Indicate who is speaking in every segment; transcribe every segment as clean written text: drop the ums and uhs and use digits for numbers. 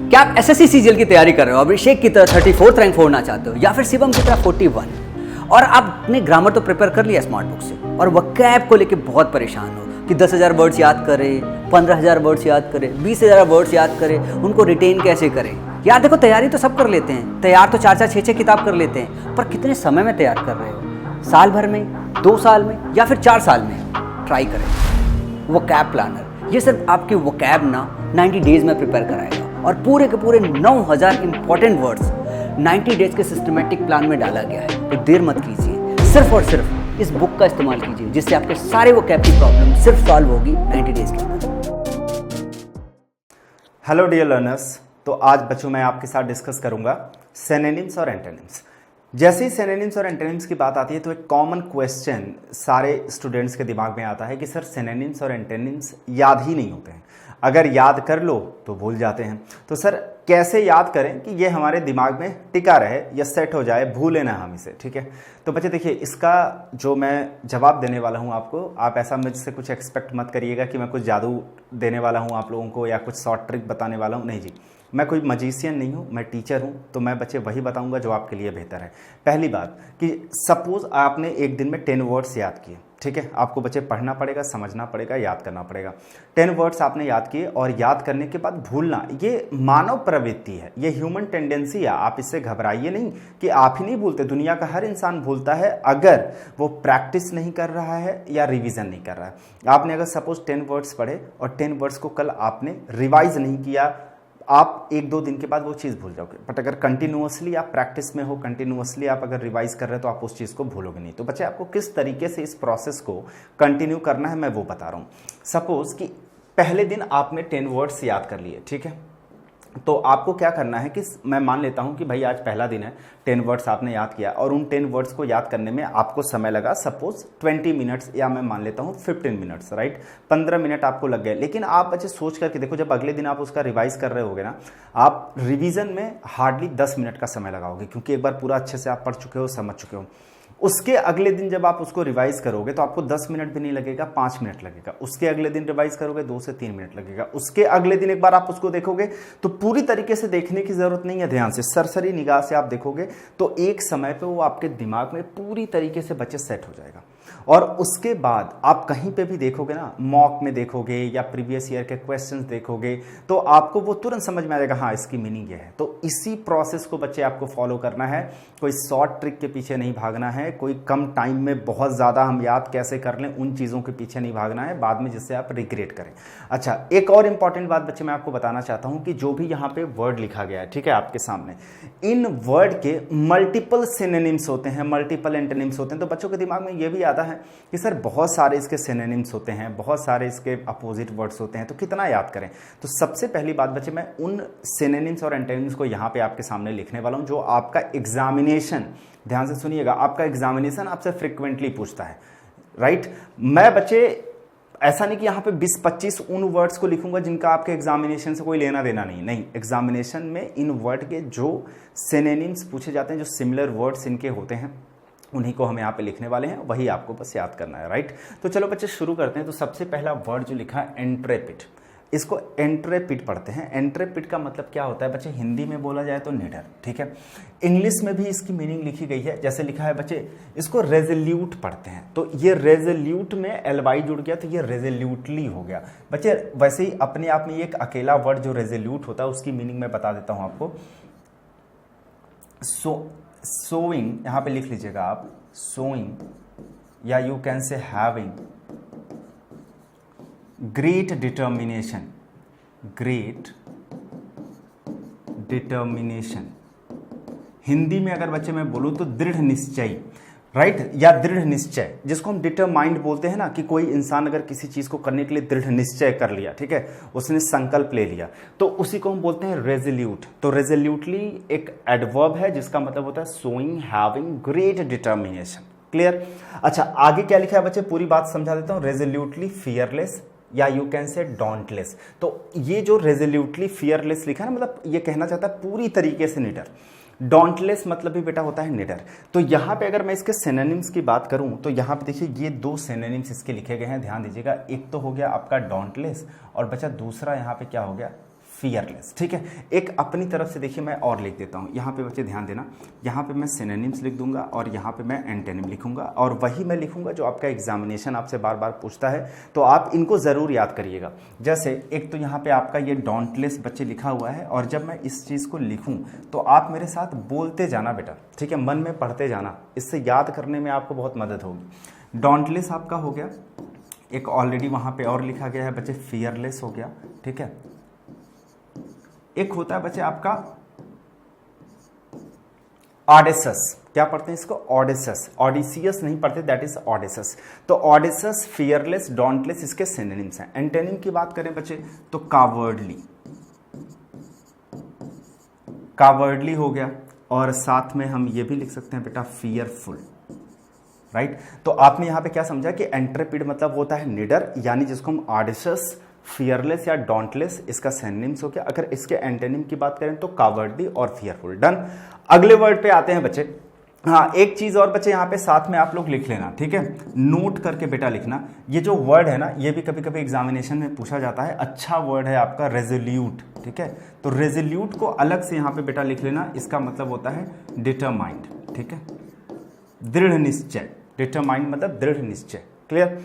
Speaker 1: क्या आप SSC CGL की तैयारी कर रहे हो, अभिषेक की तरह 34th रैंक फोड़ना चाहते हो, या फिर शिवम की तरह 41, और आपने ग्रामर तो प्रिपेयर कर लिया स्मार्ट बुक से, और वोकैब को लेके बहुत परेशान हो कि 10,000 वर्ड्स याद करें, 15,000 वर्ड्स याद करें, 20,000 वर्ड्स याद करें, उनको रिटेन कैसे करें। यार देखो, तैयारी तो सब कर लेते हैं, तैयार तो 4-4, 6-6 किताब कर लेते हैं, पर कितने समय में तैयार कर रहे हो? साल भर में, 2 साल में, या फिर 4 साल में? ट्राई करें वोकैब प्लानर। ये सिर्फ आपके वोकैब ना 90 डेज में प्रिपेयर कराएगा, और पूरे के पूरे 9,000 इंपॉर्टेंट वर्ड्स 90 डेज के सिस्टमेटिक प्लान में डाला गया है। तो देर मत कीजिए, सिर्फ और सिर्फ इस बुक का इस्तेमाल कीजिए, जिससे आपके सारे वोकैब की प्रॉब्लम सिर्फ सॉल्व होगी 90 डेज के अंदर।
Speaker 2: हेलो डियर लर्नर्स, तो आज बच्चों मैं आपके साथ डिस्कस करूंगा सिनोनिम्स और एंटोनिम्स। जैसे ही सिनोनिम्स और एंटोनिम्स की बात आती है तो एक कॉमन क्वेश्चन सारे स्टूडेंट्स के दिमाग में आता है कि सर सिनोनिम्स और एंटोनिम्स याद ही नहीं होते हैं, अगर याद कर लो तो भूल जाते हैं। तो सर कैसे याद करें कि ये हमारे दिमाग में टिका रहे या सेट हो जाए, भूले ना हम इसे, ठीक है। तो बच्चे देखिए, इसका जो मैं जवाब देने वाला हूँ आपको, आप ऐसा मुझसे कुछ एक्सपेक्ट मत करिएगा कि मैं कुछ जादू देने वाला हूँ आप लोगों को या कुछ शॉर्ट ट्रिक बताने वाला हूँ, नहीं जी। मैं कोई मजीशियन नहीं हूँ, मैं टीचर हूँ, तो मैं बच्चे वही बताऊँगा जो आपके लिए बेहतर है। पहली बात कि सपोज आपने एक दिन में 10 वर्ड्स याद किए, ठीक है। आपको बच्चे पढ़ना पड़ेगा, समझना पड़ेगा, याद करना पड़ेगा। 10 वर्ड्स आपने याद किए, और याद करने के बाद भूलना ये मानव प्रवृत्ति है, ये ह्यूमन टेंडेंसी है। आप इससे घबराइए नहीं कि आप ही नहीं भूलते, दुनिया का हर इंसान भूलता है अगर वो प्रैक्टिस नहीं कर रहा है या रिवीजन नहीं कर रहा है। आपने अगर सपोज 10 वर्ड्स पढ़े और 10 वर्ड्स को कल आपने रिवाइज नहीं किया, आप 1-2 दिन के बाद वो चीज़ भूल जाओगे। बट अगर कंटिन्यूअसली आप प्रैक्टिस में हो, कंटिन्यूअसली आप अगर रिवाइज कर रहे हो, तो आप उस चीज़ को भूलोगे नहीं। तो बच्चे आपको किस तरीके से इस प्रोसेस को कंटिन्यू करना है मैं वो बता रहा हूँ। सपोज कि पहले दिन आपने 10 वर्ड्स याद कर लिए, ठीक है। तो आपको क्या करना है कि मैं मान लेता हूं कि भाई आज पहला दिन है, 10 वर्ड्स आपने याद किया, और उन 10 वर्ड्स को याद करने में आपको समय लगा सपोज 20 मिनट्स, या मैं मान लेता हूं 15 मिनट्स, राइट। 15 मिनट आपको लग गए। लेकिन आप बच्चे सोच करके देखो, जब अगले दिन आप उसका रिवाइज कर रहे होगे ना, आप रिवीजन में हार्डली 10 मिनट का समय लगाओगे, क्योंकि एक बार पूरा अच्छे से आप पढ़ चुके हो, समझ चुके हो। उसके अगले दिन जब आप उसको रिवाइज करोगे तो आपको 10 मिनट भी नहीं लगेगा, 5 मिनट लगेगा। उसके अगले दिन रिवाइज करोगे 2 से 3 मिनट लगेगा। उसके अगले दिन एक बार आप उसको देखोगे तो पूरी तरीके से देखने की जरूरत नहीं है, ध्यान से सरसरी निगाह से आप देखोगे तो एक समय पे वो आपके दिमाग में पूरी तरीके से बच्चे सेट हो जाएगा। और उसके बाद आप कहीं पे भी देखोगे ना, मॉक में देखोगे या प्रीवियस ईयर के क्वेश्चंस देखोगे, तो आपको वो तुरंत समझ में आ जाएगा, हाँ इसकी मीनिंग ये है। तो इसी प्रोसेस को बच्चे आपको फॉलो करना है, कोई शॉर्ट ट्रिक के पीछे नहीं भागना है, कोई कम टाइम में बहुत ज़्यादा हम याद कैसे कर लें उन चीज़ों के पीछे नहीं भागना है बाद में, जिससे आप रिग्रेट करें। अच्छा, एक और इंपॉर्टेंट बात बच्चे मैं आपको बताना चाहता हूँ कि जो भी यहाँ पे वर्ड लिखा गया है, ठीक है, आपके सामने, इन वर्ड के मल्टीपल सिनोनिम्स होते हैं, मल्टीपल एंटोनिम्स होते हैं। तो बच्चों के दिमाग में ये भी आता है कि सर बहुत सारे इसके सिनोनिम्स होते हैं, बहुत सारे इसके अपोजिट वर्ड्स होते हैं, तो कितना याद करें। तो सबसे पहली बात बच्चे, मैं उन सिनोनिम्स और एंटोनिम्स को यहाँ पे आपके सामने लिखने वाला हूँ जो आपका एग्जामिनेशन, ध्यान से सुनिएगा, आपका एग्जामिनेशन आपसे फ्रिक्वेंटली पूछता है, राइट। मैं बच्चे ऐसा नहीं कि यहाँ पे 20-25 उन वर्ड्स को लिखूंगा जिनका आपके एग्जामिनेशन से कोई लेना देना नहीं, एग्जामिनेशन में इन वर्ड के जो सिनोनिम्स पूछे जाते हैं, जो सिमिलर वर्ड्स इनके होते हैं, उन्हीं को हम यहाँ पे लिखने वाले हैं, वही आपको बस याद करना है, राइट। तो चलो बच्चे शुरू करते हैं। तो सबसे पहला वर्ड जो लिखा है एंट्रेपिड, इसको एंट्रेपिड पढ़ते हैं। एंट्रेपिड का मतलब क्या होता है बच्चे, हिंदी में बोला जाए तो निडर, ठीक है। इंग्लिश में भी इसकी मीनिंग लिखी गई है, जैसे लिखा है बच्चे, इसको रेजोल्यूट पढ़ते हैं। तो ये रेजोल्यूट में एलवाई जुड़ गया तो ये रेजोल्यूटली हो गया बच्चे। वैसे ही अपने आप में एक अकेला वर्ड जो रेजोल्यूट होता है उसकी मीनिंग मैं बता देता हूं आपको। सोइंग, यहां पे लिख लीजिएगा आप, सोइंग, या यू कैन से having great determination, great determination. Hindi में अगर बच्चे मैं बोलूं तो दृढ़ निश्चय, राइट, या दृढ़ निश्चय, जिसको हम डिटरमाइंड बोलते हैं ना, कि कोई इंसान अगर किसी चीज को करने के लिए दृढ़ निश्चय कर लिया, ठीक है, उसने संकल्प ले लिया, तो उसी को हम बोलते हैं रेजोल्यूट। तो रेजोल्यूटली एक एडवर्ब है जिसका मतलब होता है showing, having great determination. Clear. अच्छा, आगे क्या लिखा है बच्चे, पूरी बात समझा देता हूं। रेजोल्यूटली फियरलेस, या यू कैन से डॉन्टलेस। तो ये जो रेजोल्यूटली फियरलेस लिखा है ना, मतलब ये कहना चाहता है पूरी तरीके से निडर। डॉन्टलेस मतलब भी बेटा होता है निडर। तो यहाँ पे अगर मैं इसके सिनोनिम्स की बात करूँ तो यहाँ पे देखिए ये 2 सिनोनिम्स इसके लिखे गए हैं, ध्यान दीजिएगा। एक तो हो गया आपका डॉन्टलेस, और बचा दूसरा यहाँ पे क्या हो गया, फियरलेस। ठीक है, एक अपनी तरफ से देखिए मैं और लिख देता हूँ। यहाँ पे बच्चे ध्यान देना, यहाँ पे मैं सिनोनिम्स लिख दूंगा और यहाँ पे मैं एंटोनिम लिखूंगा, और वही मैं लिखूंगा जो आपका एग्जामिनेशन आपसे बार बार पूछता है, तो आप इनको ज़रूर याद करिएगा। जैसे एक तो यहाँ पे आपका ये डोंटलेस बच्चे लिखा हुआ है, और जब मैं इस चीज़ को लिखूँ तो आप मेरे साथ बोलते जाना बेटा, ठीक है, मन में पढ़ते जाना, इससे याद करने में आपको बहुत मदद होगी। डोंटलेस आपका हो गया, एक ऑलरेडी वहाँ पे और लिखा गया है बच्चे, फियरलेस हो गया। ठीक है, एक होता है बच्चे आपका ऑडेसस, क्या पढ़ते हैं इसको, ऑडेसस, ऑडिसियस नहीं पढ़ते, दैट इज ऑडेसस। तो ऑडेसस, फियरलेस, डोंटलेस इसके सिनोनिम्स हैं। एंटोनिम की बात करें बच्चे तो कावर्डली, कावर्डली हो गया, और साथ में हम ये भी लिख सकते हैं बेटा फियरफुल, राइट। तो आपने यहां पे क्या समझा कि एंट्रेपिड मतलब होता है निडर, यानी जिसको हम ऑडेसस, फियरलेस या डोंटलेस इसका सिनोनिम्स हो गया। अगर इसके एंटोनिम की बात करें तो कावर्डली और फियरफुल। डन। अगले वर्ड पे आते हैं बच्चे। हाँ, एक चीज और बच्चे यहाँ पे साथ में आप लोग लिख लेना, ठीक है, नोट करके बेटा लिखना। ये जो वर्ड है ना, ये भी कभी कभी एग्जामिनेशन में पूछा जाता है। अच्छा वर्ड है आपका रेजोल्यूट, ठीक है, तो रेजोल्यूट को अलग से यहाँ पे बेटा लिख लेना। इसका मतलब होता है डिटरमाइंड, ठीक है, दृढ़ निश्चय। डिटरमाइंड मतलब दृढ़ निश्चय। क्लियर।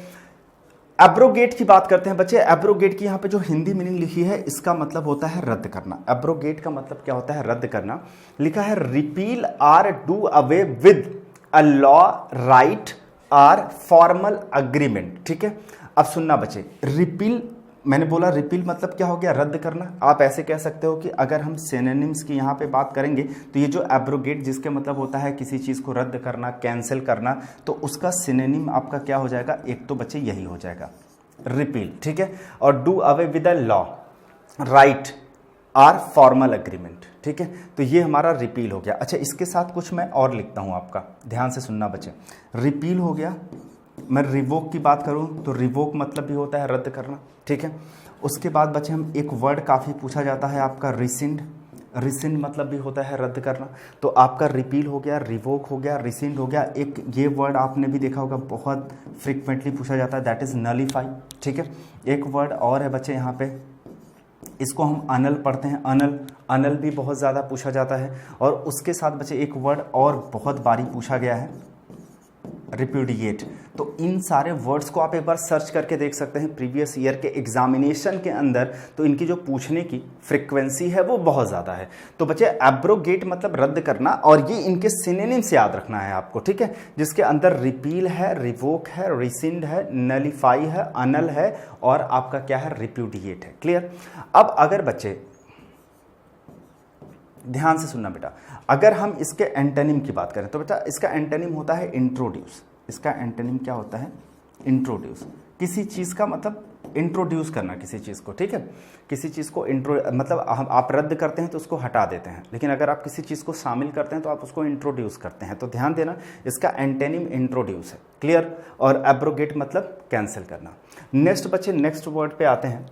Speaker 2: एब्रोगेट की बात करते हैं बच्चे। एब्रोगेट की यहाँ पे जो हिंदी मीनिंग लिखी है, इसका मतलब होता है रद्द करना। एब्रोगेट का मतलब क्या होता है, रद्द करना। लिखा है repeal or do away with a law, right or formal agreement. ठीक है, अब सुनना बच्चे, रिपील मैंने बोला, रिपील मतलब क्या हो गया, रद्द करना। आप ऐसे कह सकते हो कि अगर हम सिनोनिम्स की यहाँ पे बात करेंगे तो ये जो एब्रोगेट जिसके मतलब होता है किसी चीज़ को रद्द करना, कैंसिल करना, तो उसका सिनोनिम आपका क्या हो जाएगा, एक तो बच्चे यही हो जाएगा, रिपील। ठीक है, और do away with a law, right or formal agreement. ठीक है, तो ये हमारा रिपील हो गया। अच्छा, इसके साथ कुछ मैं और लिखता हूँ, आपका ध्यान से सुनना बच्चे। रिपील हो गया। मैं रिवोक की बात करूं तो रिवोक मतलब भी होता है रद्द करना। ठीक है, उसके बाद बच्चे हम एक वर्ड काफ़ी पूछा जाता है आपका रिसिंड। रिसिंड मतलब भी होता है रद्द करना। तो आपका रिपील हो गया, रिवोक हो गया, रिसिंड हो गया। एक ये वर्ड आपने भी देखा होगा, बहुत फ्रिक्वेंटली पूछा जाता है, दैट इज़ नलीफाई। ठीक है, एक वर्ड और है बच्चे यहाँ पे, इसको हम अनल पढ़ते हैं, अनल। अनल भी बहुत ज़्यादा पूछा जाता है। और उसके साथ बच्चे एक वर्ड और बहुत बारी पूछा गया है, रिप्यूडिएट। तो इन सारे वर्ड्स को आप एक बार सर्च करके देख सकते हैं प्रीवियस ईयर के एग्जामिनेशन के अंदर, तो इनकी जो पूछने की फ्रीक्वेंसी है वो बहुत ज़्यादा है। तो बच्चे एब्रोगेट मतलब रद्द करना, और ये इनके सिनोनिम्स याद रखना है आपको। ठीक है, जिसके अंदर रिपील है, रिवोक है, रिसिंड है, नलीफाई है, अनल है, और आपका क्या है, रिप्यूडिएट है। क्लियर। अब अगर बच्चे ध्यान से सुनना बेटा, अगर हम इसके एंटोनिम की बात करें तो बेटा इसका एंटोनिम होता है इंट्रोड्यूस। इसका एंटोनिम क्या होता है, इंट्रोड्यूस। किसी चीज़ का मतलब इंट्रोड्यूस करना किसी चीज़ को। ठीक है, किसी चीज़ को मतलब आप रद्द करते हैं तो उसको हटा देते हैं, लेकिन अगर आप किसी चीज़ को शामिल करते हैं तो आप उसको इंट्रोड्यूस करते हैं। तो ध्यान देना, इसका एंटोनिम इंट्रोड्यूस है। क्लियर। और एब्रोगेट मतलब कैंसिल करना। नेक्स्ट बच्चे, नेक्स्ट वर्ड पे आते हैं।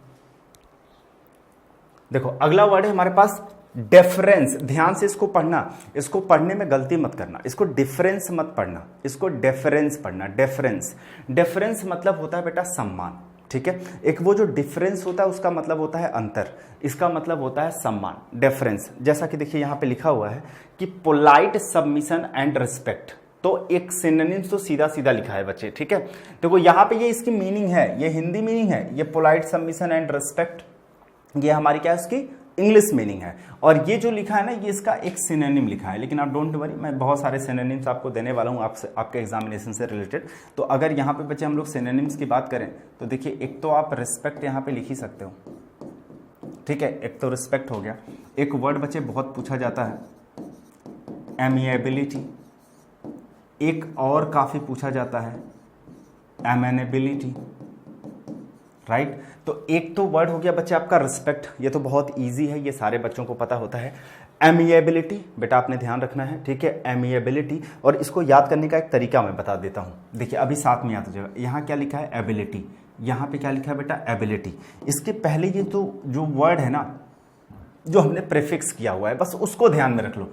Speaker 2: देखो अगला वर्ड है हमारे पास डिफरेंस। ध्यान से इसको पढ़ना, इसको पढ़ने में गलती मत करना, इसको डिफरेंस मत पढ़ना, इसको डिफरेंस पढ़ना। डिफरेंस, डिफरेंस मतलब होता है बेटा सम्मान। ठीक है, एक वो जो डिफरेंस होता है उसका मतलब होता है अंतर, इसका मतलब होता है सम्मान। डिफरेंस, जैसा कि देखिए यहाँ पे लिखा हुआ है कि पोलाइट सबमिशन एंड रिस्पेक्ट। तो एक सिनोनिम तो सीधा सीधा लिखा है बच्चे। ठीक है, देखो यहाँ पे ये इसकी मीनिंग है, ये हिंदी मीनिंग है, ये पोलाइट सबमिशन एंड रिस्पेक्ट, ये हमारी क्या है उसकी इंग्लिश मीनिंग है। और ये जो लिखा है ना, ये इसका एक सिनोनिम लिखा है। लेकिन आप डोंट वरी, मैं बहुत सारे सिनोनिम्स आपको देने वाला हूँ आपसे, आपके एग्जामिनेशन से रिलेटेड। तो अगर यहाँ पे बच्चे हम लोग सिनोनिम्स की बात करें तो देखिए, एक तो आप रिस्पेक्ट यहाँ पे लिख ही सकते हो। ठीक है, एक तो रिस्पेक्ट हो गया। एक वर्ड बच्चे बहुत पूछा जाता है, एमिएबिलिटी। एक और काफ़ी पूछा जाता है, एमेनेबिलिटी। राइट। तो एक तो वर्ड हो गया बच्चे आपका रिस्पेक्ट, ये तो बहुत इजी है, ये सारे बच्चों को पता होता है। एमिएबिलिटी बेटा आपने ध्यान रखना है। ठीक है, एमिएबिलिटी। और इसको याद करने का एक तरीका मैं बता देता हूँ। देखिए अभी साथ में याद हो जाएगा। यहाँ क्या लिखा है, एबिलिटी। यहाँ पे क्या लिखा है बेटा, एबिलिटी। इसके पहले ये तो जो वर्ड है ना, जो हमने प्रीफिक्स किया हुआ है, बस उसको ध्यान में रख लो।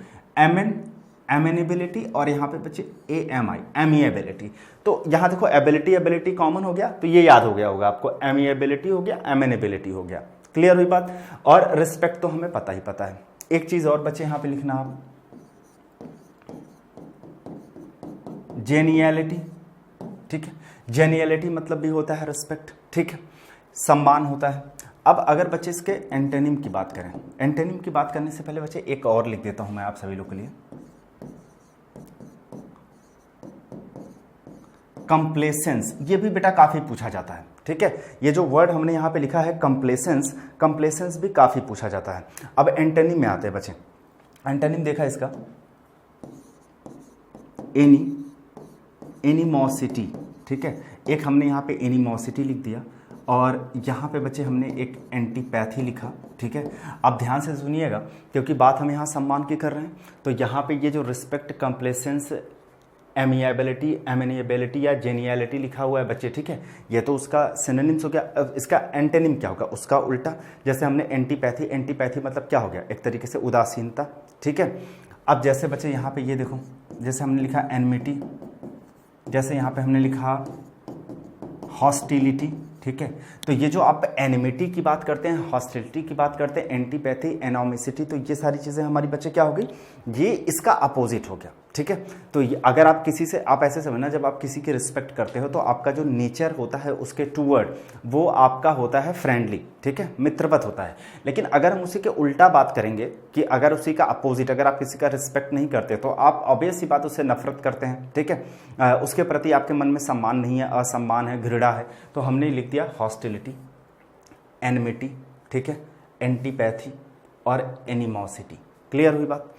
Speaker 2: एमेनेबिलिटी, और यहाँ पे बच्चे AMI, एमिएबिलिटी। तो यहाँ देखो एबिलिटी एबिलिटी कॉमन हो गया, तो ये याद हो गया होगा आपको, एमिएबिलिटी हो गया, एमेनेबिलिटी हो गया। क्लियर हुई बात। और रिस्पेक्ट तो हमें पता ही पता है। एक चीज और बच्चे यहां पे लिखना आप, जेनियलिटी, ठीक है। जेनियलिटी मतलब भी होता है रिस्पेक्ट, ठीक है, सम्मान होता है। अब अगर बच्चे इसके एंटोनिम की बात करें, एंटोनिम की बात करने से पहले बच्चे एक और लिख देता हूं मैं आप सभी लोग के लिए, कंप्लेसेंस। ये भी बेटा काफी पूछा जाता है, ठीक है। ये जो वर्ड हमने यहां पे लिखा है कंप्लेसेंस, कंप्लेसेंस भी काफी पूछा जाता है। अब एंटोनिम में आते हैं बच्चे। एंटोनिम देखा इसका, एनिमोसिटी, ठीक है। एक हमने यहाँ पे एनिमोसिटी लिख दिया और यहाँ पे बच्चे हमने एक एंटीपैथी लिखा, ठीक है। अब ध्यान से सुनिएगा क्योंकि बात हम यहाँ सम्मान की कर रहे हैं। तो यहाँ पे ये जो रिस्पेक्ट, कंप्लेसेंस, एमिनेबिलिटी या जेनियलिटी लिखा हुआ है बच्चे, ठीक है, ये तो उसका सिनोनिम्स हो गया। अब इसका एंटोनिम क्या होगा, उसका उल्टा। जैसे हमने एंटीपैथी, एंटीपैथी मतलब क्या हो गया, एक तरीके से उदासीनता, ठीक है। अब जैसे बच्चे यहाँ पे ये देखो, जैसे हमने लिखा एनमिटी, जैसे यहाँ पे हमने लिखा हॉस्टिलिटी, ठीक है। तो ये जो आप एनिमिटी की बात करते हैं, हॉस्टिलिटी की बात करते हैं, एंटीपैथी, एनोमिसिटी, तो ये सारी चीजें हमारी बच्चे क्या हो गई, ये इसका अपोजिट हो गया, ठीक है। तो अगर आप किसी से, आप ऐसे समझना, जब आप किसी की रिस्पेक्ट करते हो तो आपका जो नेचर होता है उसके टूवर्ड, वो आपका होता है फ्रेंडली, ठीक है, मित्रवत होता है। लेकिन अगर हम उसी के उल्टा बात करेंगे कि अगर उसी का अपोजिट, अगर आप किसी का रिस्पेक्ट नहीं करते तो आप ऑब्वियस सी बात उससे नफरत करते हैं, ठीक है। उसके प्रति आपके मन में सम्मान नहीं है, असम्मान है, घृणा है। तो हमने लिख दिया हॉस्टिलिटी, एनमिटी, ठीक है, एंटीपैथी और एनिमोसिटी। क्लियर हुई बात।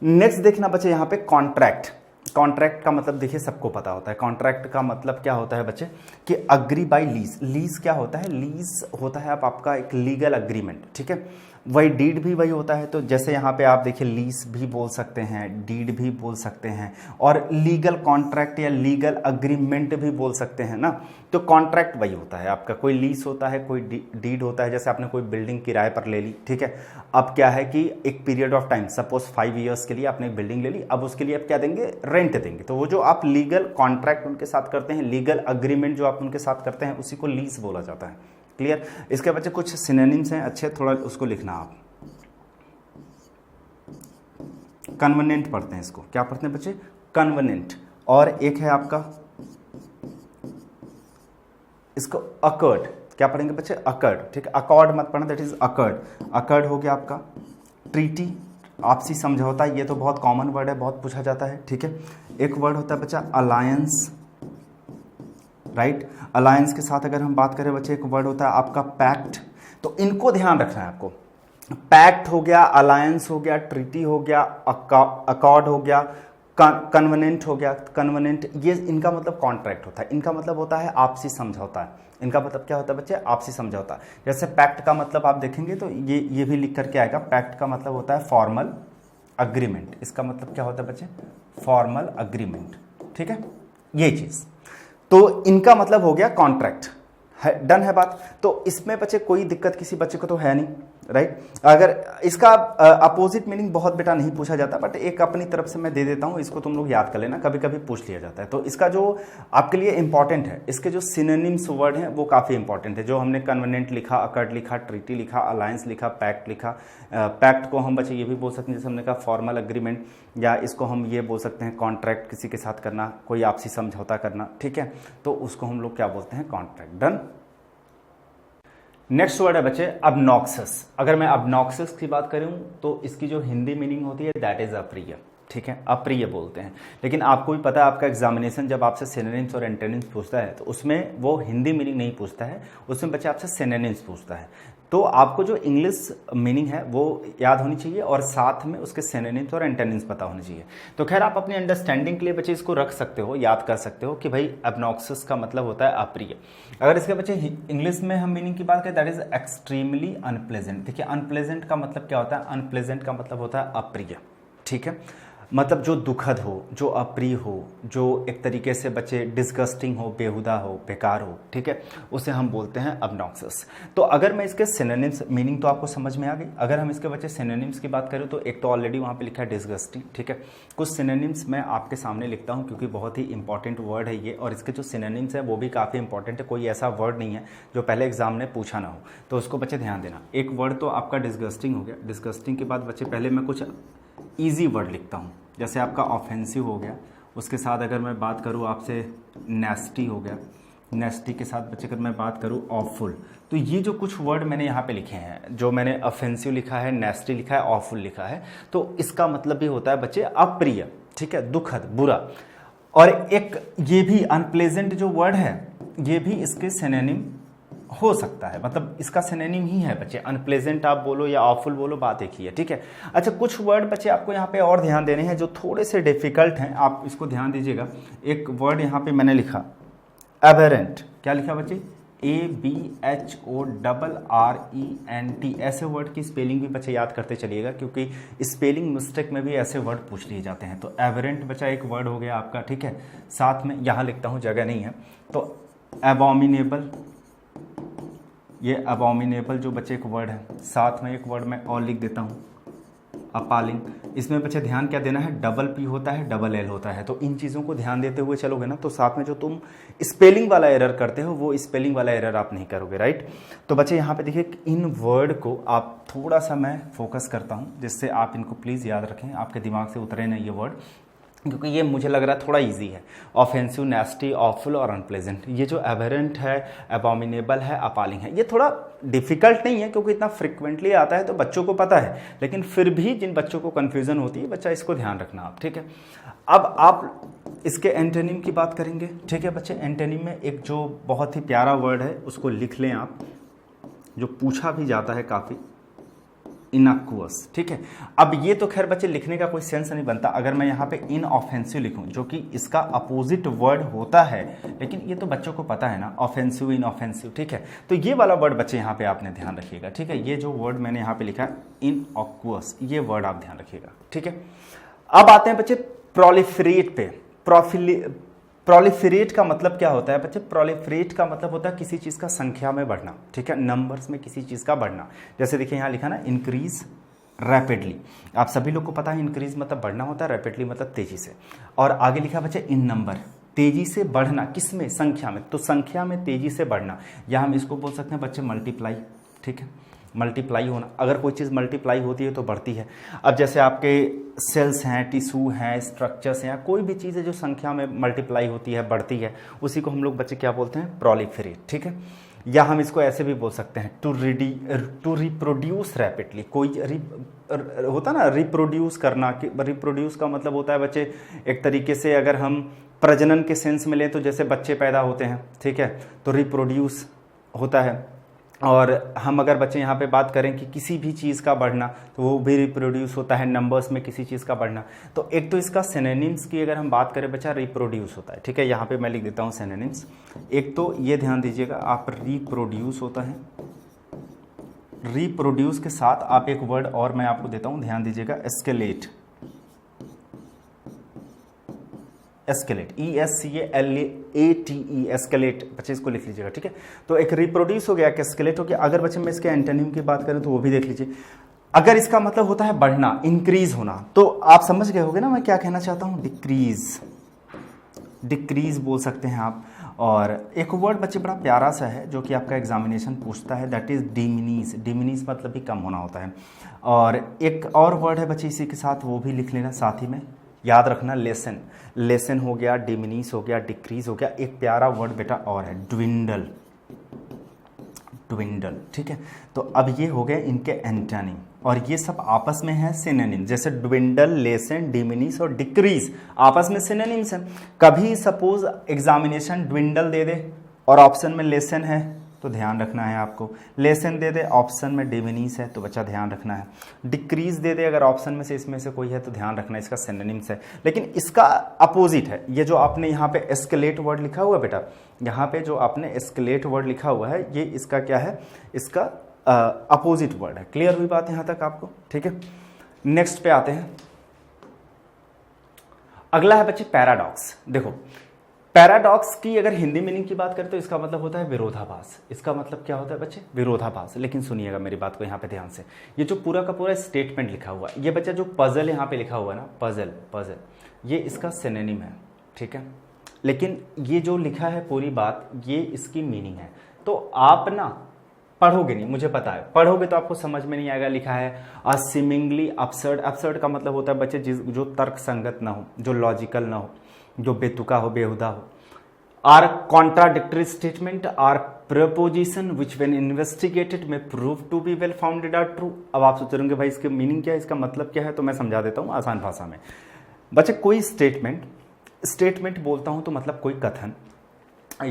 Speaker 2: नेक्स्ट देखना बच्चे यहाँ पे कॉन्ट्रैक्ट। कॉन्ट्रैक्ट का मतलब देखिए सबको पता होता है। कॉन्ट्रैक्ट का मतलब क्या होता है बच्चे कि अग्री बाय लीज। लीज क्या होता है, लीज होता है आपका एक लीगल अग्रीमेंट, ठीक है। वही डीड भी वही होता है। तो जैसे यहाँ पे आप देखिए लीज भी बोल सकते हैं, डीड भी बोल सकते हैं और लीगल कॉन्ट्रैक्ट या लीगल अग्रीमेंट भी बोल सकते हैं ना। तो कॉन्ट्रैक्ट वही होता है आपका, कोई लीज होता है, कोई डीड होता है। जैसे आपने कोई बिल्डिंग किराए पर ले ली, ठीक है। अब क्या है कि एक period of time, suppose 5 years के लिए आपने एक बिल्डिंग ले ली, अब उसके लिए आप क्या देंगे, रेंट देंगे। तो वो जो आप लीगल कॉन्ट्रैक्ट उनके साथ करते हैं, लीगल अग्रीमेंट जो आप उनके साथ करते हैं, उसी को लीज बोला जाता है। क्लियर। इसके बच्चे कुछ सिनोनिम्स हैं अच्छे, थोड़ा उसको लिखना आप। कन्वेनेंट पढ़ते हैं इसको, क्या पढ़ते हैं बच्चे, कन्वेनेंट। और एक है आपका इसको अकर्ड, क्या पढ़ेंगे बच्चे, अकर्ड, ठीक है। अकॉर्ड मत पढ़ना, दैट इज अकर्ड। अकर्ड हो गया आपका ट्रीटी, आपसी समझौता, ये तो बहुत कॉमन वर्ड है, बहुत पूछा जाता है, ठीक है। एक वर्ड होता है बच्चा अलायंस, राइट। अलायंस के साथ अगर हम बात करें बच्चे, एक वर्ड होता है आपका पैक्ट। तो इनको ध्यान रखना है आपको। पैक्ट हो गया, अलायंस हो गया, ट्रीटी हो गया, अकॉर्ड हो गया, कन्वेनेंट हो गया। कन्वेनेंट ये इनका मतलब कॉन्ट्रैक्ट होता है, इनका मतलब होता है आपसी समझौता है। इनका मतलब क्या होता है बच्चे, आपसी समझौता। जैसे पैक्ट का मतलब आप देखेंगे तो ये भी लिख करके आएगा। पैक्ट का मतलब होता है फॉर्मल अग्रीमेंट। इसका मतलब क्या होता है बच्चे, फॉर्मल अग्रीमेंट, ठीक है, ये चीज। तो इनका मतलब हो गया कॉन्ट्रैक्ट, डन है बात। तो इसमें बच्चे कोई दिक्कत किसी बच्चे को तो है नहीं, राइट। अगर इसका अपोजिट मीनिंग बहुत बेटा नहीं पूछा जाता, बट एक अपनी तरफ से मैं दे देता हूं, इसको तुम लोग याद कर लेना, कभी कभी पूछ लिया जाता है। तो इसका जो आपके लिए इंपॉर्टेंट है, इसके जो सिनोनिम्स वर्ड हैं वो काफी इंपॉर्टेंट है। जो हमने कन्वेनेंट लिखा, अकर्ड लिखा, ट्रीटी लिखा, अलायंस लिखा, पैक्ट लिखा। पैक्ट को हम बच्चे ये भी बोल सकते हैं, जैसे हमने कहा फॉर्मल अग्रीमेंट, या इसको हम ये बोल सकते हैं कॉन्ट्रैक्ट, किसी के साथ करना, कोई आपसी समझौता करना, ठीक है। तो उसको हम लोग क्या बोलते हैं, कॉन्ट्रैक्ट। डन। नेक्स्ट वर्ड है बच्चे अबनॉक्सस। अगर मैं अबनॉक्सस की बात करूं तो इसकी जो हिंदी मीनिंग होती है दैट इज अप्रिय, ठीक है, अप्रिय बोलते हैं। लेकिन आपको भी पता है, आपका एग्जामिनेशन जब आपसे सिनोनिम्स और एंटोनिम्स पूछता है तो उसमें वो हिंदी मीनिंग नहीं पूछता है, उसमें बच्चे आपसे सिनोनिम्स पूछता है। तो आपको जो इंग्लिश मीनिंग है वो याद होनी चाहिए और साथ में उसके सिनोनिम्स और एंटोनिम्स पता होने चाहिए। तो खैर आप अपनी अंडरस्टैंडिंग के लिए बच्चे इसको रख सकते हो, याद कर सकते हो कि भाई अबनॉक्सस का मतलब होता है अप्रिय। अगर इसके बच्चे इंग्लिश में हम मीनिंग की बात करें, दैट इज एक्सट्रीमली अनप्लेजेंट। देखिए अनप्लेजेंट का मतलब क्या होता है, अनप्लेजेंट का मतलब होता है अप्रिय, ठीक है। मतलब जो दुखद हो, जो अप्रिय हो, जो एक तरीके से बच्चे डिस्गस्टिंग हो, बेहुदा हो, बेकार हो, ठीक है, उसे हम बोलते हैं ऑब्नॉक्सियस। तो अगर मैं इसके सिनोनिम्स, मीनिंग तो आपको समझ में आ गई। अगर हम इसके बच्चे सिनोनिम्स की बात करें तो एक तो ऑलरेडी वहाँ पे लिखा है डिस्गस्टिंग, ठीक है। कुछ सिनोनिम्स मैं आपके सामने लिखता हूँ क्योंकि बहुत ही इंपॉर्टेंट वर्ड है ये, और इसके जो सिनोनिम्स है वो भी काफ़ी इंपॉर्टेंट है। कोई ऐसा वर्ड नहीं है जो पहले एग्जाम में पूछा ना हो, तो उसको बच्चे ध्यान देना। एक वर्ड तो आपका डिस्गस्टिंग हो गया। डिस्गस्टिंग के बाद बच्चे पहले मैं कुछ ईजी वर्ड लिखता हूँ, जैसे आपका ऑफेंसिव हो गया। उसके साथ अगर मैं बात करूँ आपसे नेस्टी हो गया। नेस्टी के साथ बच्चे अगर मैं बात करूँ ऑफुल। तो ये जो कुछ वर्ड मैंने यहाँ पे लिखे हैं, जो मैंने ऑफेंसिव लिखा है, नेस्टी लिखा है, ऑफुल लिखा है, तो इसका मतलब भी होता है बच्चे अप्रिय, ठीक है, दुखद, बुरा। और एक ये भी अनप्लेजेंट जो वर्ड है, ये भी इसके सिनोनिम हो सकता है, मतलब इसका सिनोनिम ही है बच्चे। अनप्लेजेंट आप बोलो या ऑफुल बोलो, बात एक ही है, ठीक है। अच्छा, कुछ वर्ड बच्चे आपको यहाँ पे और ध्यान देने हैं जो थोड़े से डिफिकल्ट हैं, आप इसको ध्यान दीजिएगा। एक वर्ड यहाँ पे मैंने लिखा एबेरेंट। क्या लिखा बच्चे? ABHORRENT। ऐसे वर्ड की स्पेलिंग भी बच्चे याद करते चलिएगा, क्योंकि स्पेलिंग मिस्टेक में भी ऐसे वर्ड पूछ लिए जाते हैं। तो एबेरेंट बच्चा एक वर्ड हो गया आपका, ठीक है। साथ में यहाँ लिखता हूँ, जगह नहीं है, तो एबॉमिनेबल, ये अबॉमिनेबल जो बच्चे एक वर्ड है। साथ में एक वर्ड मैं और लिख देता हूँ, अपालिंग। इसमें बच्चे ध्यान क्या देना है, डबल पी होता है, डबल एल होता है। तो इन चीज़ों को ध्यान देते हुए चलोगे ना, तो साथ में जो तुम स्पेलिंग वाला एरर करते हो वो स्पेलिंग वाला एरर आप नहीं करोगे, राइट। तो बच्चे यहाँ पे देखिए, इन वर्ड को आप थोड़ा सा मैं फोकस करता हूँ, जिससे आप इनको प्लीज़ याद रखें, आपके दिमाग से उतरे ना ये वर्ड, क्योंकि ये मुझे लग रहा है थोड़ा इजी है। ऑफेंसिव, नेस्टी, ऑफुल और अनप्लेजेंट। ये जो एबेरेंट है, एबॉमिनेबल है, अपालिंग है, ये थोड़ा डिफिकल्ट नहीं है क्योंकि इतना फ्रिक्वेंटली आता है तो बच्चों को पता है, लेकिन फिर भी जिन बच्चों को कन्फ्यूजन होती है, बच्चा इसको ध्यान रखना आप, ठीक है। अब आप इसके एंटोनिम की बात करेंगे, ठीक है बच्चे। एंटोनिम में एक जो बहुत ही प्यारा वर्ड है उसको लिख लें आप, जो पूछा भी जाता है काफ़ी, इनअक्वस, ठीक है। अब ये तो खैर बच्चे लिखने का कोई सेंस नहीं बनता अगर मैं यहाँ पे इनऑफेंसिव लिखूं, जो कि इसका अपोजिट वर्ड होता है, लेकिन ये तो बच्चों को पता है ना, ऑफेंसिव, इनऑफेंसिव, ठीक है। तो ये वाला वर्ड बच्चे यहाँ पे आपने ध्यान रखिएगा, ठीक है। ये जो वर्ड मैंने यहाँ पे लिखा है इनऑक्वस, ये वर्ड आप ध्यान रखिएगा, ठीक है। अब आते हैं बच्चे प्रोलिफरेट पे। प्रोलिफरेट का मतलब क्या होता है बच्चे? प्रोलिफरेट का मतलब होता है किसी चीज़ का संख्या में बढ़ना, ठीक है, नंबर्स में किसी चीज़ का बढ़ना। जैसे देखिए यहाँ लिखा ना, इंक्रीज रैपिडली। आप सभी लोग को पता है इंक्रीज मतलब बढ़ना होता है, रैपिडली मतलब तेजी से। और आगे लिखा बच्चे इन नंबर, तेजी से बढ़ना, किसमें? संख्या में। तो संख्या में तेजी से बढ़ना, या हम इसको बोल सकते हैं बच्चे मल्टीप्लाई, ठीक है, मल्टीप्लाई होना। अगर कोई चीज़ मल्टीप्लाई होती है तो बढ़ती है। अब जैसे आपके सेल्स हैं, टिश्यू हैं, स्ट्रक्चर्स हैं, कोई भी चीज़ है जो संख्या में मल्टीप्लाई होती है, बढ़ती है, उसी को हम लोग बच्चे क्या बोलते हैं? प्रोलिफरेट, ठीक है। या हम इसको ऐसे भी बोल सकते हैं टू रिप्रोड्यूस रैपिडली। कोई होता ना रिप्रोड्यूस करना, कि रिप्रोड्यूस का मतलब होता है बच्चे एक तरीके से, अगर हम प्रजनन के सेंस में लें तो जैसे बच्चे पैदा होते हैं, ठीक है, तो रिप्रोड्यूस होता है। और हम अगर बच्चे यहाँ पे बात करें कि किसी भी चीज़ का बढ़ना, तो वो भी रिप्रोड्यूस होता है, नंबर्स में किसी चीज़ का बढ़ना। तो एक तो इसका सिनोनिम्स की अगर हम बात करें बच्चा, रिप्रोड्यूस होता है, ठीक है। यहाँ पे मैं लिख देता हूँ सिनोनिम्स। एक तो ये ध्यान दीजिएगा आप, रिप्रोड्यूस होता है। रिप्रोड्यूस के साथ आप एक वर्ड और मैं आपको देता हूँ, ध्यान दीजिएगा, एस्केलेट। एस्केलेट, ESCALATE, एस्केलेट, बच्चे इसको लिख लीजिएगा, ठीक है। तो एक रिप्रोड्यूस हो गया, एस्केलेट हो गया। अगर बच्चे मैं इसके एंटोनिम की बात करें तो वो भी देख लीजिए। अगर इसका मतलब होता है बढ़ना, इंक्रीज होना, तो आप समझ गए होंगे ना मैं क्या कहना चाहता हूँ? डिक्रीज, डिक्रीज बोल सकते हैं आप। और एक वर्ड बच्चे बड़ा प्यारा सा है जो कि आपका एग्जामिनेशन पूछता है, दैट इज डिमिनीज। डिमिनीज मतलब भी कम होना होता है। और एक और वर्ड है बच्चे इसी के साथ, वो भी लिख लेना साथ ही में, याद रखना, लेसन। लेसन हो गया, डिमिनीस हो गया, डिक्रीज हो गया। एक प्यारा वर्ड बेटा और है, ड्विंडल। ड्विंडल, ठीक है। तो अब ये हो गए इनके एंटोनिम, और ये सब आपस में है सिनोनिम। जैसे ड्विंडल, लेसन, डिमिनीस और डिक्रीज आपस में सिनोनिम्स हैं। कभी सपोज एग्जामिनेशन ड्विंडल दे दे और ऑप्शन में लेसन है तो ध्यान रखना है आपको। लेसन दे दे, ऑप्शन में डिमिनीस है तो बच्चा ध्यान रखना है। डिक्रीज दे दे अगर ऑप्शन में से इसमें से कोई है तो ध्यान रखना, इसका सिनोनिम्स है। लेकिन इसका अपोजिट है, ये जो आपने यहाँ पे एस्केलेट वर्ड लिखा हुआ है बेटा, यहाँ पे जो आपने एस्केलेट वर्ड लिखा हुआ है, ये इसका क्या है? इसका अपोजिट वर्ड है। क्लियर हुई बात यहाँ तक आपको? ठीक है, नेक्स्ट पे आते हैं। अगला है बच्चे पैराडॉक्स। देखो पैराडॉक्स की अगर हिंदी मीनिंग की बात करें तो इसका मतलब होता है विरोधाभास। इसका मतलब क्या होता है बच्चे? विरोधाभास। लेकिन सुनिएगा मेरी बात को यहाँ पे ध्यान से, ये जो पूरा का पूरा स्टेटमेंट लिखा हुआ है, ये बच्चा जो पजल यहाँ पे लिखा हुआ है ना, पजल पजल, ये इसका सिनोनिम है, ठीक है। लेकिन ये जो लिखा है पूरी बात, ये इसकी मीनिंग है। तो आप ना पढ़ोगे नहीं, मुझे पता है, पढ़ोगे तो आपको समझ में नहीं आएगा। लिखा है अ सीमिंगली अपसर्ड। अपसर्ड का मतलब होता है बच्चे जो तर्क संगत ना हो, जो लॉजिकल ना हो, जो बेतुका हो, बेहुदा हो। Or contradictory statement or proposition which when investigated may prove to be well founded or true. अब आप सोच रहे होंगे भाई इसके मीनिंग क्या है, इसका मतलब क्या है, तो मैं समझा देता हूं आसान भाषा में। बच्चे कोई स्टेटमेंट बोलता हूं तो मतलब कोई कथन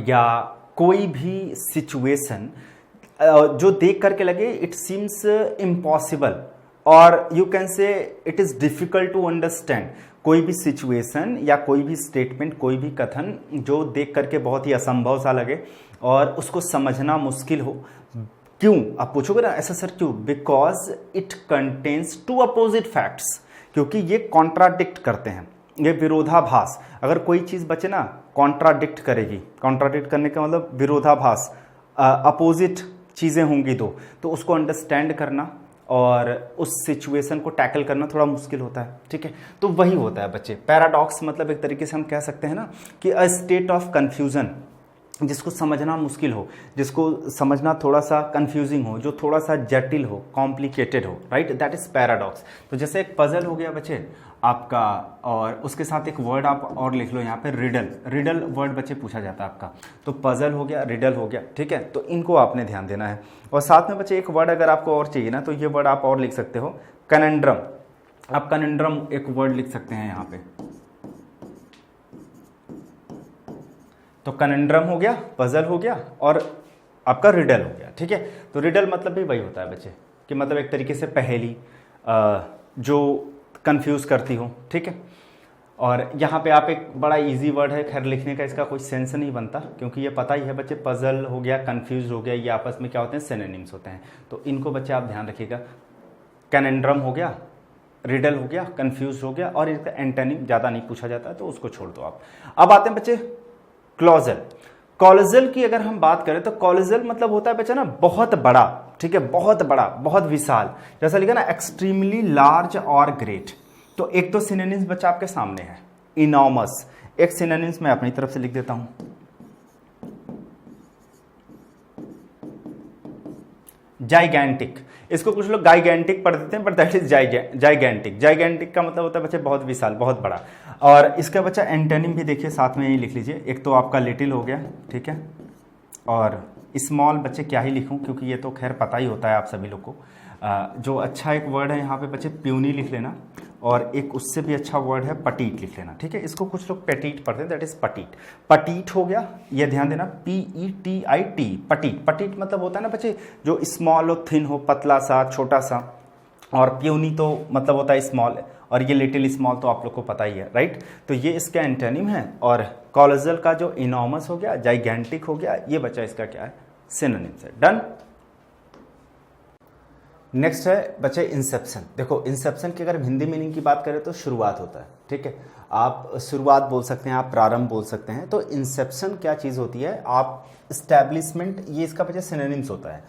Speaker 2: या कोई भी सिचुएशन जो देख करके लगे इट सीम्स इम्पॉसिबल और you can say it is difficult to understand. कोई भी सिचुएशन या कोई भी स्टेटमेंट, कोई भी कथन जो देख करके बहुत ही असंभव सा लगे और उसको समझना मुश्किल हो। क्यों आप पूछोगे ना, ऐसा सर क्यों? Because it contains two opposite facts, क्योंकि ये कॉन्ट्राडिक्ट करते हैं, ये विरोधाभास। अगर कोई चीज बचे ना कॉन्ट्राडिक्ट करेगी, कॉन्ट्राडिक्ट करने का मतलब विरोधाभास, अपोजिट चीजें होंगी दो, तो उसको अंडरस्टैंड करना और उस सिचुएशन को टैकल करना थोड़ा मुश्किल होता है, ठीक है। तो वही होता है बच्चे पैराडॉक्स। मतलब एक तरीके से हम कह सकते हैं ना कि अ स्टेट ऑफ कंफ्यूजन, जिसको समझना मुश्किल हो, जिसको समझना थोड़ा सा कंफ्यूजिंग हो, जो थोड़ा सा जटिल हो, कॉम्प्लिकेटेड हो, राइट, दैट इज पैराडॉक्स। तो जैसे एक पजल हो गया बच्चे आपका, और उसके साथ एक वर्ड आप और लिख लो यहाँ पे, रिडल। रिडल वर्ड बच्चे पूछा जाता है आपका, तो पजल हो गया, रिडल हो गया, ठीक है। तो इनको आपने ध्यान देना है। और साथ में बच्चे एक वर्ड अगर आपको और चाहिए ना, तो ये वर्ड आप और लिख सकते हो, कनेंड्रम। आप कनेंड्रम एक वर्ड लिख सकते हैं यहाँ पे। तो कनेंड्रम हो गया, पजल हो गया और आपका रिडल हो गया, ठीक है। तो रिडल मतलब भी वही होता है बच्चे कि मतलब एक तरीके से पहेली जो कंफ्यूज करती हो, ठीक है। और यहाँ पे आप एक बड़ा इजी वर्ड है, खैर लिखने का इसका कोई सेंस नहीं बनता, क्योंकि ये पता ही है बच्चे, पजल हो गया, कंफ्यूज हो गया, ये आपस में क्या होते हैं? सिनोनिम्स होते हैं। तो इनको बच्चे आप ध्यान रखिएगा। कैनेंड्रम हो गया, रिडल हो गया, कंफ्यूज हो गया, और इसका एंटोनिम ज़्यादा नहीं पूछा जाता है, तो उसको छोड़ दो आप। अब आते हैं बच्चे क्लॉजल। कॉलोजल की अगर हम बात करें तो कॉलोजल मतलब होता है बच्चा ना बहुत बड़ा, ठीक है, बहुत बड़ा, बहुत विशाल। जैसा लिखा ना एक्सट्रीमली लार्ज और ग्रेट। तो एक तो सिनोनिम्स बच्चा आपके सामने है, इनॉर्मस। एक सिनोनिम्स मैं अपनी तरफ से लिख देता हूं, जाइगैंटिक। इसको कुछ लोग गाइगैंटिक पढ़ देते हैं, but that is gigantic. Gigantic का मतलब होता है बच्चे बहुत विशाल, बहुत बड़ा। और इसका बच्चा एंटोनिम भी देखिए साथ में ही लिख लीजिए। एक तो आपका लिटिल हो गया, ठीक है, और स्मॉल बच्चे क्या ही लिखूं, क्योंकि ये तो खैर पता ही होता है आप सभी लोग को। जो अच्छा एक वर्ड है यहाँ पे बच्चे प्यूनी लिख लेना, और एक उससे भी अच्छा वर्ड है पटीट लिख लेना, ठीक है। इसको कुछ लोग पेटीट पढ़ते हैं, दैट इज पटीट। पटीट हो गया, ये ध्यान देना, PETIT, पटीट। पटीट मतलब होता है ना बच्चे जो स्मॉल हो, थिन हो, पतला सा, छोटा सा। और प्यूनी तो मतलब होता है स्मॉल, और ये लिटिल स्मॉल तो आप लोग को पता ही है, राइट। तो ये इसका एंटोनिम है। और कॉलोजल का जो इनॉर्मस हो गया, जाइगैंटिक हो गया, ये बच्चा इसका क्या है? सिनोनिम्स है। डन। नेक्स्ट है बच्चे इंसेप्शन। देखो इंसेप्शन की अगर हम हिंदी मीनिंग की बात करें तो शुरुआत होता है, ठीक है। आप शुरुआत बोल सकते हैं, आप प्रारंभ बोल सकते हैं। तो इंसेप्शन क्या चीज़ होती है? आप इस्टेब्लिशमेंट, ये इसका बच्चे सिनोनिम्स होता है,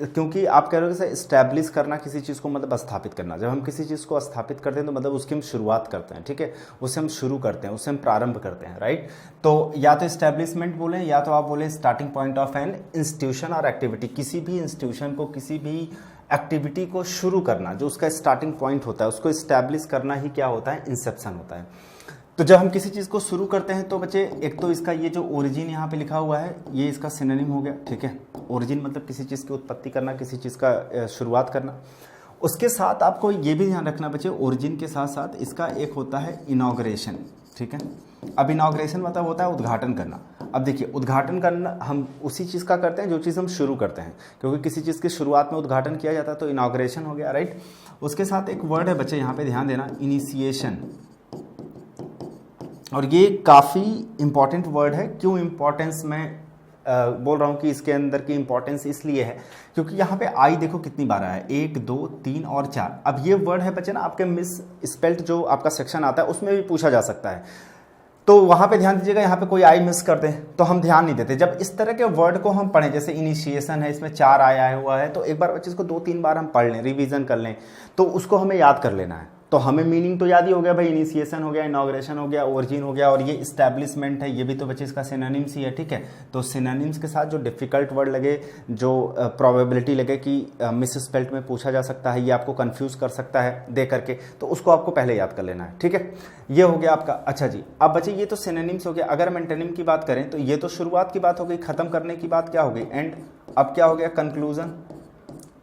Speaker 2: क्योंकि आप कह रहे हो कि इस्टेब्लिश करना किसी चीज़ को मतलब स्थापित करना। जब हम किसी चीज़ को स्थापित करते हैं तो मतलब उसकी हम शुरुआत करते हैं, ठीक है, उससे हम शुरू करते हैं, उससे हम प्रारंभ करते हैं, राइट। तो या तो इस्टेब्लिशमेंट बोलें, या तो आप बोलें starting point of an institution और एक्टिविटी। किसी भी इंस्टीट्यूशन को, किसी भी एक्टिविटी को शुरू करना, जो उसका स्टार्टिंग पॉइंट होता है, उसको इस्टेब्लिश करना ही क्या होता है? इंसेप्शन होता है। तो जब हम किसी चीज़ को शुरू करते हैं तो बच्चे एक तो इसका ये जो ओरिजिन यहाँ पे लिखा हुआ है, ये इसका सिनोनिम हो गया, ठीक है। ओरिजिन मतलब किसी चीज़ की उत्पत्ति करना, किसी चीज़ का शुरुआत करना। उसके साथ आपको ये भी ध्यान रखना बच्चे, ओरिजिन के साथ साथ इसका एक होता है इनॉग्रेशन, ठीक है। अब इनॉग्रेशन मतलब होता है उद्घाटन करना। अब देखिए उद्घाटन करना हम उसी चीज़ का करते हैं जो चीज़ हम शुरू करते हैं, क्योंकि किसी चीज़ की शुरुआत में उद्घाटन किया जाता है, तो इनॉग्रेशन हो गया, राइट। उसके साथ एक वर्ड है बच्चे यहाँ पे ध्यान देना, इनिशिएशन। और ये काफ़ी इंपॉर्टेंट वर्ड है। क्यों इंपॉर्टेंस मैं बोल रहा हूँ कि इसके अंदर की इंपॉर्टेंस इसलिए है क्योंकि यहाँ पे आई देखो कितनी बार आया है, 1 2 3 और 4। अब ये वर्ड है बच्चे ना आपके मिस स्पेल्ट जो आपका सेक्शन आता है उसमें भी पूछा जा सकता है, तो वहाँ पे ध्यान दीजिएगा। यहाँ पे कोई आई मिस कर दे तो हम ध्यान नहीं देते। जब इस तरह के वर्ड को हम पढ़ें, जैसे इनिशिएशन है, इसमें 4 आया हुआ है, तो एक बार बच्चे इसको 2-3 बार हम पढ़ लें, रिवीजन कर लें, तो उसको हमें याद कर लेना है। तो हमें मीनिंग तो याद ही हो गया भाई, इनिशिएशन हो गया, इनॉग्रेशन हो गया, ओरिजिन हो गया, और ये इस्टेब्लिशमेंट है, ये भी तो बच्चे इसका सिनोनिम्स ही है, ठीक है। तो सिनोनिम्स के साथ जो डिफिकल्ट वर्ड लगे, जो प्रोबेबिलिटी लगे कि मिस स्पेल्ट में पूछा जा सकता है, ये आपको कंफ्यूज कर सकता है दे करके, तो उसको आपको पहले याद कर लेना है, ठीक है। ये हो गया आपका। अच्छा जी, अब बच्चे ये तो सिनोनिम्स हो गया। अगर हम एंटोनिम की बात करें तो ये तो शुरुआत की बात हो गई, खत्म करने की बात क्या हो गई, एंड। अब क्या हो गया, कंक्लूजन।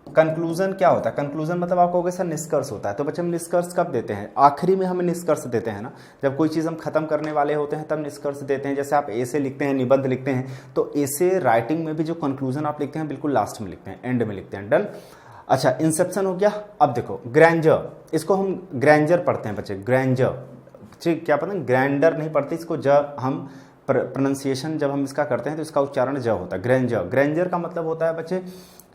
Speaker 2: कंक्लूजन क्या होता है, कंक्लूजन मतलब आपको होगा सर निष्कर्ष होता है। तो बच्चे हम निष्कर्ष कब देते हैं, आखिरी में हमें निष्कर्ष देते हैं ना, जब कोई चीज़ हम खत्म करने वाले होते हैं तब निष्कर्ष देते हैं। जैसे आप ऐसे लिखते हैं, निबंध लिखते हैं, तो ऐसे राइटिंग में भी जो कंक्लूजन आप लिखते हैं बिल्कुल लास्ट में लिखते हैं, एंड में लिखते हैं। डन। अच्छा, इंसेप्शन हो गया। अब देखो ग्रैंडर, इसको हम ग्रैंडर पढ़ते हैं बच्चे, ग्रैंडर, ठीक, क्या पता है, ग्रैंडर नहीं पढ़ते इसको, जब हम प्रोनाउंसिएशन जब हम इसका करते हैं तो इसका उच्चारण ज होता है, ग्रैंडर। ग्रैंडर का मतलब होता है बच्चे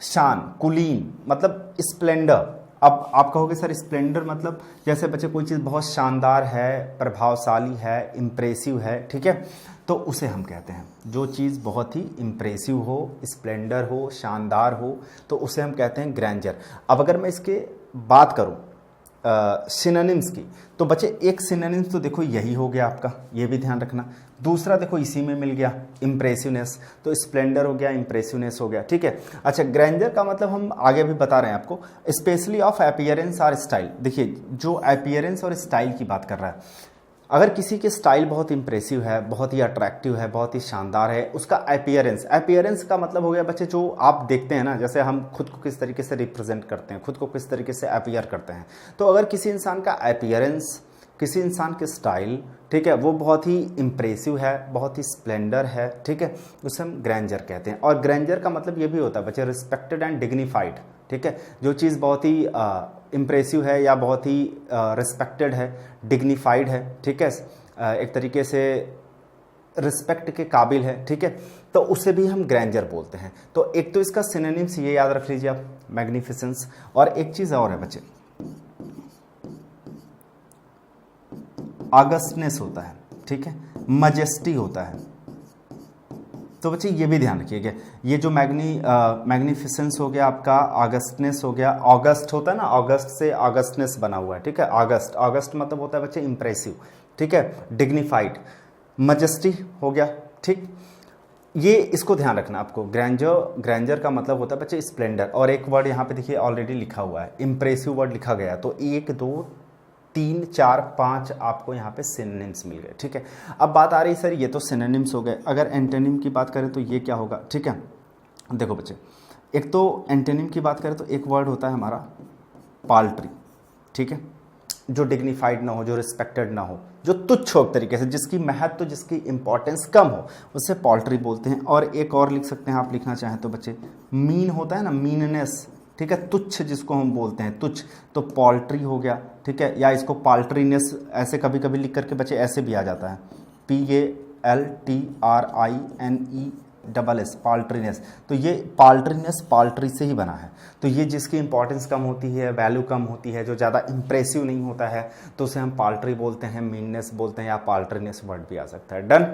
Speaker 2: शान, कुलीन, मतलब स्प्लेंडर। अब आप कहोगे सर स्प्लेंडर मतलब, जैसे बच्चे कोई चीज़ बहुत शानदार है, प्रभावशाली है, इम्प्रेसिव है, ठीक है, तो उसे हम कहते हैं। जो चीज़ बहुत ही इम्प्रेसिव हो, स्प्लेंडर हो, शानदार हो, तो उसे हम कहते हैं ग्रैंडर। अब अगर मैं इसके बात करूं सिनोनिम्स की, तो बच्चे एक सिनोनिम्स तो देखो यही हो गया आपका, ये भी ध्यान रखना। दूसरा देखो इसी में मिल गया, इम्प्रेसिवनेस, तो स्प्लेंडर हो गया, इम्प्रेसिवनेस हो गया, ठीक है। अच्छा, ग्रैंडर का मतलब हम आगे भी बता रहे हैं आपको, स्पेशली ऑफ अपीयरेंस और स्टाइल। देखिए जो अपीयरेंस और स्टाइल की बात कर रहा है, अगर किसी की स्टाइल बहुत इंप्रेसिव है, बहुत ही अट्रैक्टिव है, बहुत ही शानदार है, उसका अपीयरेंस, अपीयरेंस का मतलब हो गया बच्चे जो आप देखते हैं ना, जैसे हम खुद को किस तरीके से रिप्रेजेंट करते हैं, खुद को किस तरीके से अपीयर करते हैं। तो अगर किसी इंसान का अपीयरेंस, किसी इंसान की स्टाइल, ठीक है, वो बहुत ही इंप्रेसिव है, बहुत ही स्प्लेंडर है, ठीक है, उसे हम ग्रैंडर कहते हैं। और ग्रैंडर का मतलब ये भी होता है बच्चे रिस्पेक्टेड एंड डिग्निफाइड, ठीक है। जो चीज़ बहुत ही इम्प्रेसिव है या बहुत ही रिस्पेक्टेड है, डिग्निफाइड है, ठीक है, एक तरीके से रिस्पेक्ट के काबिल है, ठीक है, तो उसे भी हम ग्रैंडर बोलते हैं। तो एक तो इसका सिनोनिम्स ये याद रख लीजिए आप, मैग्निफिसेंस। और एक चीज़ और है बच्चे, ऑगस्टनेस होता है, ठीक है, मजेस्टी होता है। तो बच्चे ये भी ध्यान रखिएगा, ये जो मैग्निफिसेंस हो गया आपका, ऑगस्टनेस हो गया, ऑगस्ट होता है ना, ऑगस्ट से ऑगस्टनेस बना हुआ है, ठीक है, ऑगस्ट, ऑगस्ट मतलब होता है बच्चे इंप्रेसिव, ठीक है, डिग्निफाइड, मजेस्टी हो गया, ठीक। ये इसको ध्यान रखना आपको, ग्रैंडर का मतलब होता है बच्चे स्प्लेंडर। और एक वर्ड यहाँ पे देखिए ऑलरेडी लिखा हुआ है, इंप्रेसिव वर्ड लिखा गया, तो 1 2 3 4 5 आपको यहाँ पे सिनोनिम्स मिल गए, ठीक है। अब बात आ रही सर ये तो सिनोनिम्स हो गए, अगर एंटोनिम की बात करें तो ये क्या होगा, ठीक है। देखो बच्चे, एक तो एंटोनिम की बात करें तो एक वर्ड होता है हमारा पाल्ट्री, ठीक है, जो डिग्निफाइड ना हो, जो रिस्पेक्टेड ना हो, जो तुच्छ हो एक तरीके से, जिसकी महत्व, जिसकी इंपॉर्टेंस कम हो, उससे पोल्ट्री बोलते हैं। और एक और लिख सकते हैं आप, लिखना चाहें तो बच्चे मीन होता है ना, मीननेस, ठीक है, तुच्छ जिसको हम बोलते हैं, तुच्छ, तो पोल्ट्री हो गया, ठीक है, या इसको पाल्ट्रीनेस ऐसे कभी कभी लिख करके बच्चे ऐसे भी आ जाता है, PALTRINESS, पाल्ट्रीनेस। तो ये पाल्ट्रीनेस पाल्ट्री से ही बना है। तो ये जिसकी इंपॉर्टेंस कम होती है, वैल्यू कम होती है, जो ज़्यादा इंप्रेसिव नहीं होता है, तो उसे हम पाल्ट्री बोलते हैं, मीननेस बोलते हैं, या पाल्ट्रीनेस वर्ड भी आ सकता है। डन।